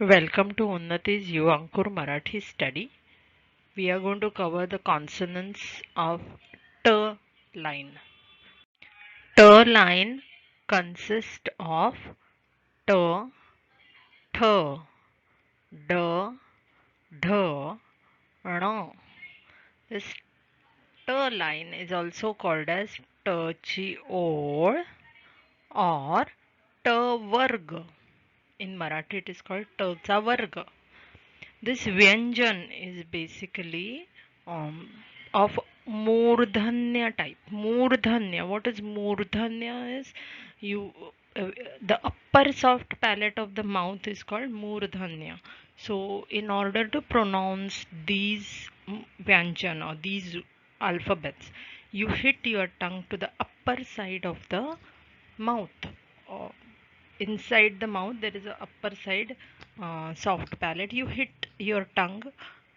Welcome to Unnati's Yuvankur Marathi study. We are going to cover the consonants of T line. T line consists of T, Th, D, Dh, ण. This T line is also called as Tchi Od or T Varg. In Marathi it is called Tcha Varg. This Vyanjan is basically of Murdhanya type. Murdhanya. What is Murdhanya is you the upper soft palate of the mouth is called Murdhanya. So in order to pronounce these Vyanjan or these alphabets, you hit your tongue to the upper side of the mouth. Uh, Inside the mouth there is a upper side soft palate. You hit your tongue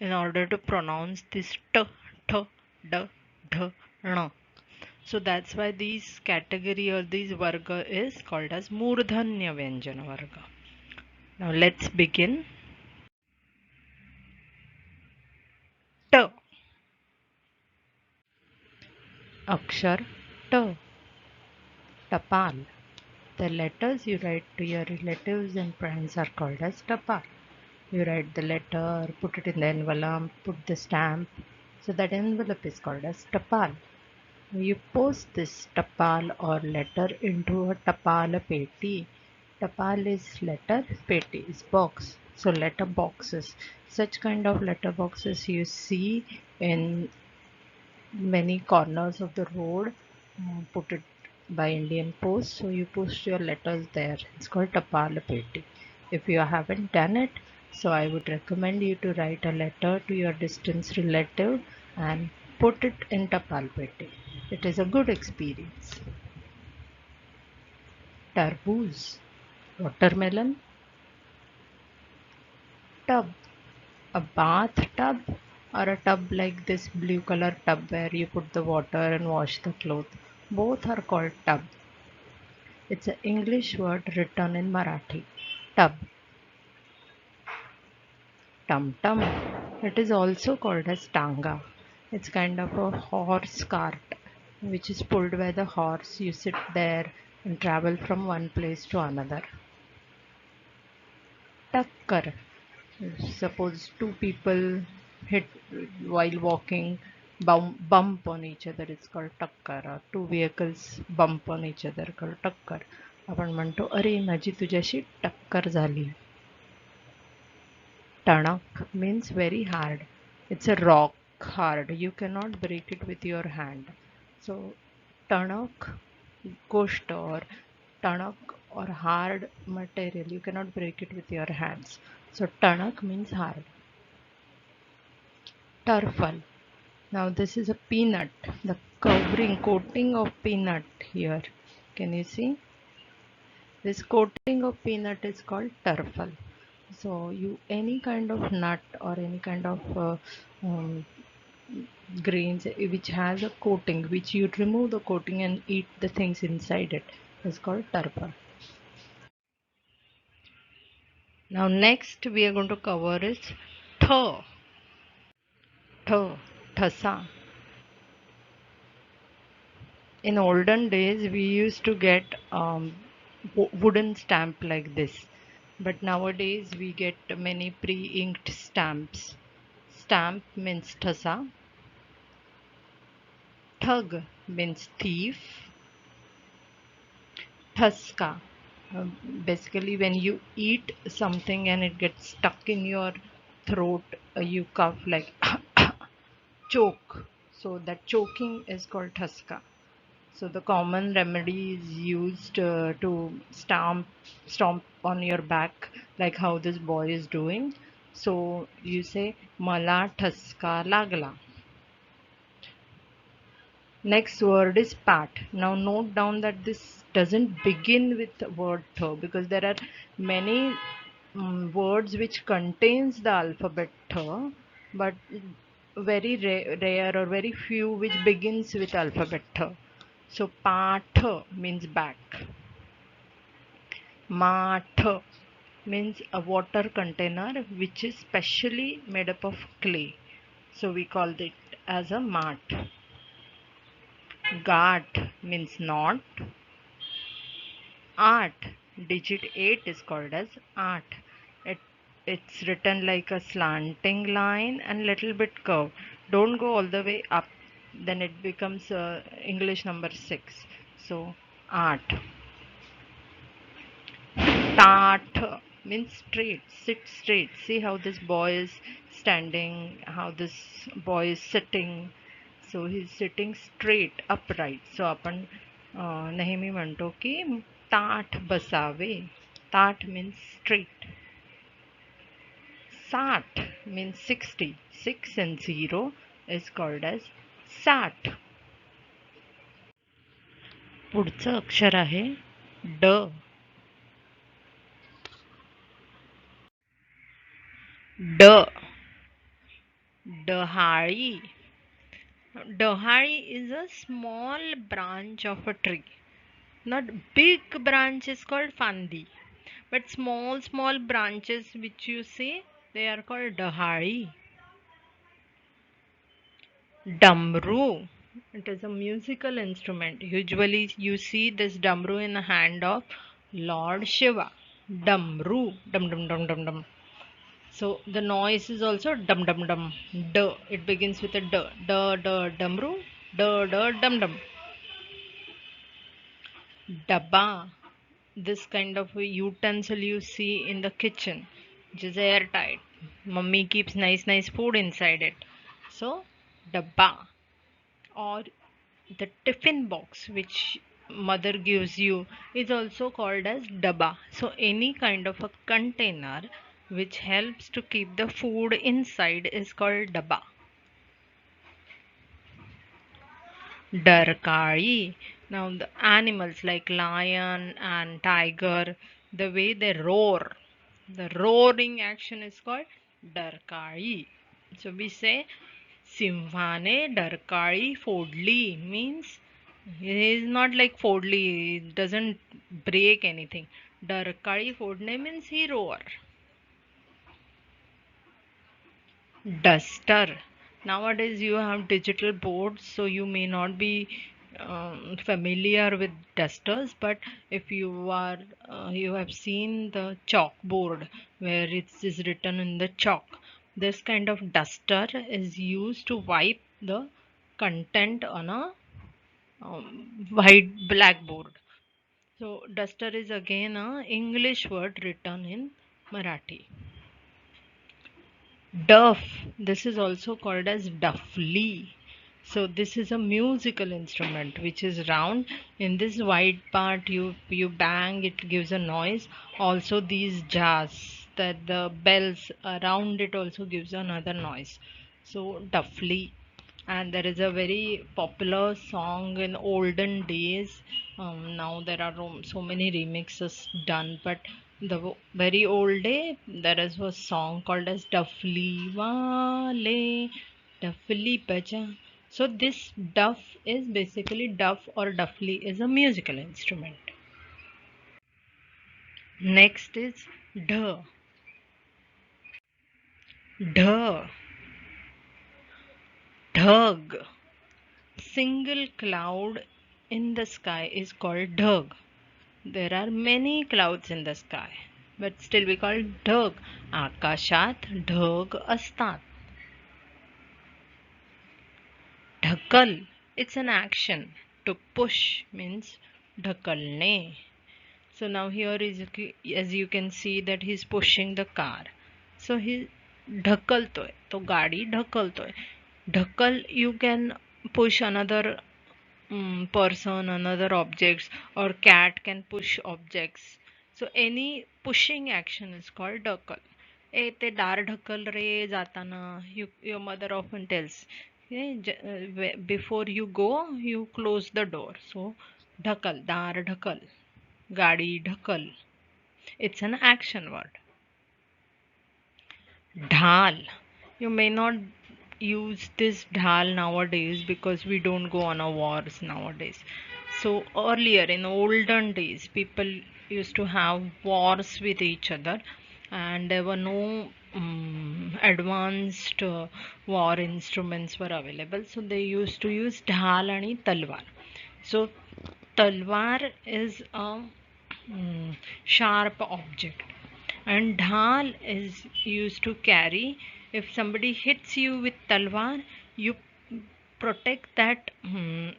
in order to pronounce this t, th, d, dh, n. So that's why these category or these varga is called as Murdhanya Vyanjana Varga. Now let's begin. T, Akshar T, Tapal. The letters you write to your relatives and friends are called as tapal. You write the letter, put it in the envelope, put the stamp. So that envelope is called as tapal. You post this tapal or letter into a tapal peti. Tapal is letter, peti is box. So letter boxes. Such kind of letter boxes you see in many corners of the road. Put it by Indian Post. So you post your letters there. It's called tapal peti. If you haven't done it, so I would recommend you to write a letter to your distant relative and put it in tapal peti. It is a good experience. Tarboos, watermelon, tub, a bathtub or a tub like this blue color tub where you put the water and wash the clothes. Both are called tub. It's an English word written in Marathi. Tub. Tum tum. It is also called as tanga. It's kind of a horse cart which is pulled by the horse. You sit there and travel from one place to another. Takkar. Suppose two people hit while walking, bump on each other, it's called takkar. Or two vehicles bump on each other, called takkar. आपण म्हणतो अरे माझी तुझ्याशी टक्कर झाली. Tanak means very hard. It's a rock hard. You cannot break it with your hand. So tanak ghost or tanak or hard material, you cannot break it with your hands. So tanak means hard. Turfal. Now this is a peanut. The covering coating of peanut here. Can you see? This coating of peanut is called turfal. So you any kind of nut or any kind of grains which has a coating, which you remove the coating and eat the things inside it, is called turfal. Now next we are going to cover is th, thasa. In olden days we used to get wooden stamp like this, but nowadays we get many pre-inked stamps. Stamp means thasa, thug means thief, thaska. Basically when you eat something and it gets stuck in your throat, you cough like choke. So that choking is called thaska. So the common remedy is used to stomp on your back, like how this boy is doing. So you say mala thaska lagla. Next word is pat. Now note down that this doesn't begin with the word th, because there are many words which contains the alphabet th, but very rare or very few which begins with alphabet th. So patha means back. Matha. means a water container which is specially made up of clay. So we called it as a mat. Gat means knot. Art, digit 8 is called as art. It, it's written like a slanting line and little bit curved. Don't go all the way up, then it becomes English number 6. So art. Tat means straight, sit straight. See how this boy is standing, how this boy is sitting. So he's sitting straight, upright. So आपण नेहमी म्हणतो की ताठ बसावे. ताठ means straight. 60 means 60. 6 and 0 is called as sat. पुढचं अक्षर आहे ड. ड. डहाळी. Dahari is a small branch of a tree. Not big branch is called fandi, but small branches which you see, they are called dahari. Damru. It is a musical instrument. Usually you see this damru in the hand of Lord Shiva. Damru. Dum dum dum dum dum. So the noise is also dum dum dum. D. It begins with a d. D d damru. D d dum dum. Dabba. This kind of a utensil you see in the kitchen, which is airtight. Mummy keeps nice food inside it. So dabba. Or the tiffin box which mother gives you is also called as dabba. So any kind of a container which helps to keep the food inside is called dabba. Darkari. Now the animals like lion and tiger, the way they roar, the roaring action is called darkari. So we say Simhane darkari fodli means he is not like fodli, it doesn't break anything. Darkari fodne means he roar. Duster. Nowadays you have digital boards, so you may not be familiar with dusters, but if you are you have seen the chalkboard where it is written in the chalk, this kind of duster is used to wipe the content on a white blackboard. So duster is again a English word written in Marathi. Duff. This is also called as duffly. So this is a musical instrument which is round. In this white part you bang, it gives a noise. Also these jars, that the bells around it also gives another noise. So duffly. And there is a very popular song in olden days. Now there are so many remixes done, but the very old day there is a song called as Duffly Wale, Duffly Baja. So this duff is basically duff or duffly is a musical instrument. Next is dh. Dh. Dhag. Single cloud in the sky is called dhag. There are many clouds in the sky, but still we call ढग. आकाशात ढग असतात. ढकल. It's an action. To push means ढकलणे. So now here is, as you can see, that he's pushing the car. So he ढकलतोय. तो गाडी ढकलतोय. ढकल, you can push another person, another objects, or cat can push objects. So any pushing action is called ढकल. ए ते दार ढकल रे जाताना. Your mother often tells, before you go, you close the door. So ढकल, दार ढकल, गाडी ढकल. It's an action word. Dhal. You may not use this dhal nowadays because we don't go on a wars nowadays. So earlier in olden days, people used to have wars with each other, and there were no advanced war instruments were available, so they used to use dhal and talwar. So talwar is a sharp object, and dhal is used to carry. If somebody hits you with talwar, you protect that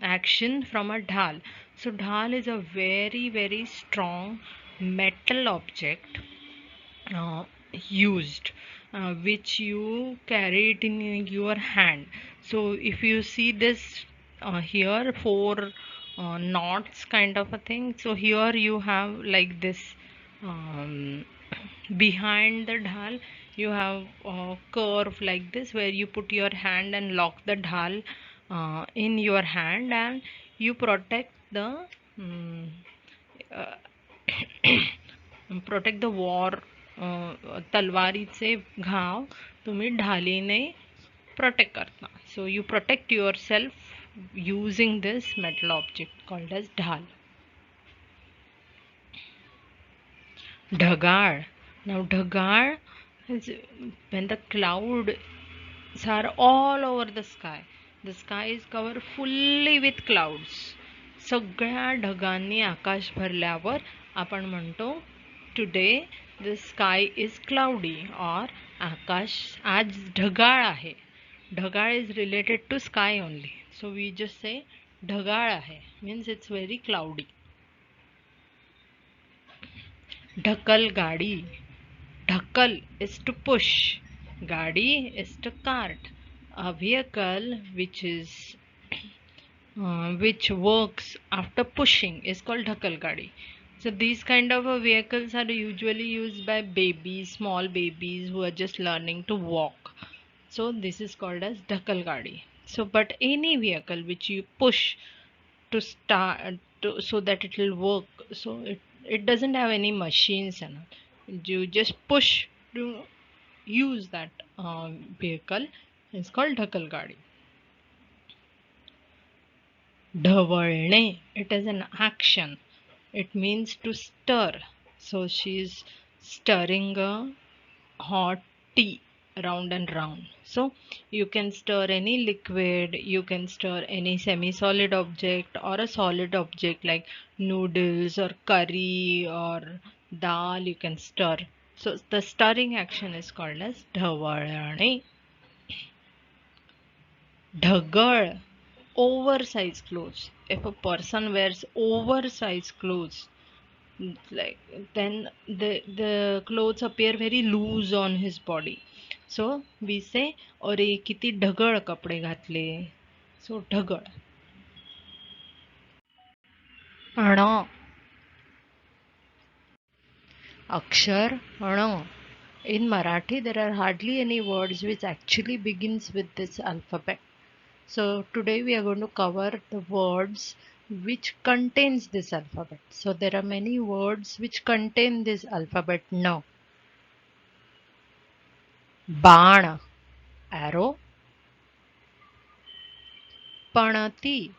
action from a dhal. So dhal is a very very strong metal object uh, used, which you carry it in your hand. So if you see this here, four knots kind of a thing. So here you have like this, um, behind the dhal you have a curve like this, where you put your hand and lock the dhal in your hand, and you protect the uh, protect the war. तलवारीचे घाव तुम्ही ढालीने protect करता. So you protect yourself using this metal object called as ढाल. ढगाळ. Now ढगाळ is when the clouds are all over the sky. The sky is covered fully with clouds. सगळ्या ढगांनी आकाश भरल्यावर आपण म्हणतो today the sky is cloudy, or आकाश आज ढगाळ आहे. ढगाळ is related to sky only. So we just say ढगाळ आहे means it's very cloudy. ढकल गाडी. ढकल is to push. Gadi is to cart. A vehicle which works after pushing is called dhakal gadi. So these kind of vehicles are usually used by babies, small babies who are just learning to walk. So this is called as dhakal gadi. So but any vehicle which you push to start so that it will work. So it doesn't have any machines and all. You just push to use that vehicle. It's called dhakal gadi. ढवळणे, it is an action. It means to stir. So she's stirring a hot tea round and round. So you can stir any liquid, you can stir any semi-solid object or a solid object like noodles or curry or dal, you can stir. So the stirring action is called as ढवळणे. ढगळ, oversized clothes. If a person wears oversized clothes, like then the clothes appear very loose on his body. So we say अरे किती ढगळ कपडे घातले. So ढगळ. ण. अक्षर ण. In Marathi there are hardly any words which actually begins with this alphabet. So today we are going to cover the words which contains this alphabet. So there are many words which contain this alphabet now. Baan, arrow. Panati,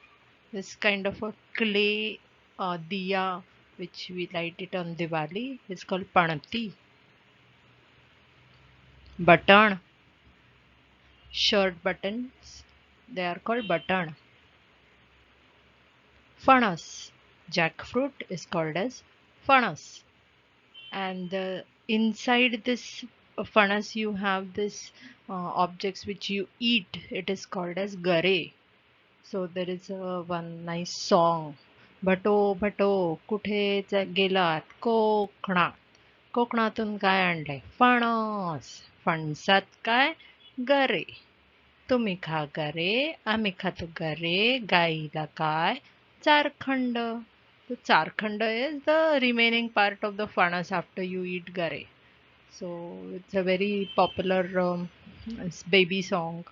this kind of a clay diya which we light it on Diwali is called panati. Button, shirt buttons, they are called button. Fanas, jackfruit is called as fanas. And inside this fanas you have this objects which you eat. It is called as gare. So there is one nice song. भटो भटो कुठे गेलात कोकणात. कोकणातून काय आणलंय? फणस. फणसात काय? गरे. तुम्ही खा गरे, आम्ही खातो गरे. गाईला काय? चारखंड. The charkhand is the remaining part of the fanas after you eat gare. So it's a very popular baby song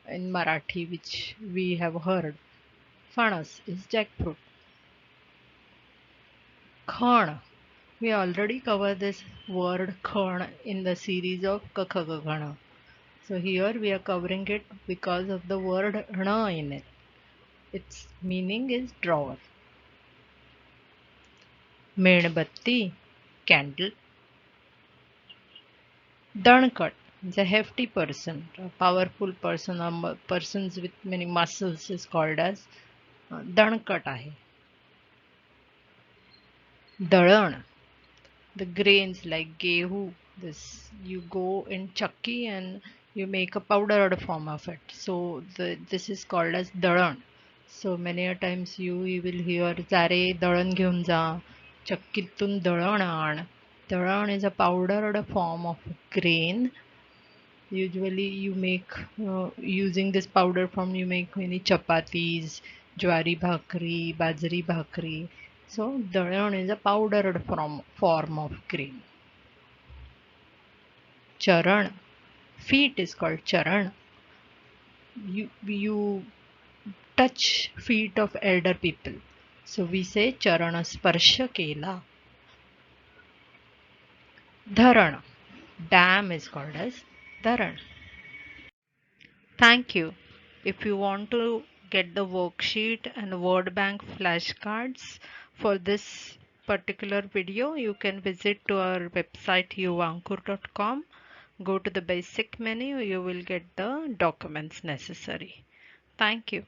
in Marathi which we have heard. Fanas is jackfruit. Khan. We already covered this word khan in the series of Kakha. So here we are covering it because of the word na in it. Its meaning is drawer. Medbatti, candle. Dankat is a hefty person, a powerful person, persons with many muscles is called as Dankat आहे. दळण, the grains like gehu, this you go in chakki and you make a powdered form of it, so this is called as dalan. So many a times you will hear jare dalan घेऊन जा, चक्कीतून दळण आण. Dalan is a powdered form of grain. Usually you make using this powder form you make many chapatis, jwari bhakri, bajri bhakri. So dalan is a powdered form of grain. Charan, feet is called charan. You touch feet of elder people. So we say charana sparsha kela. Dharan, dam is called as dharan. Thank you. If you want to get the worksheet and word bank flashcards for this particular video, you can visit to our website yuvankur.com. Go to the basic menu, you will get the documents necessary. Thank you.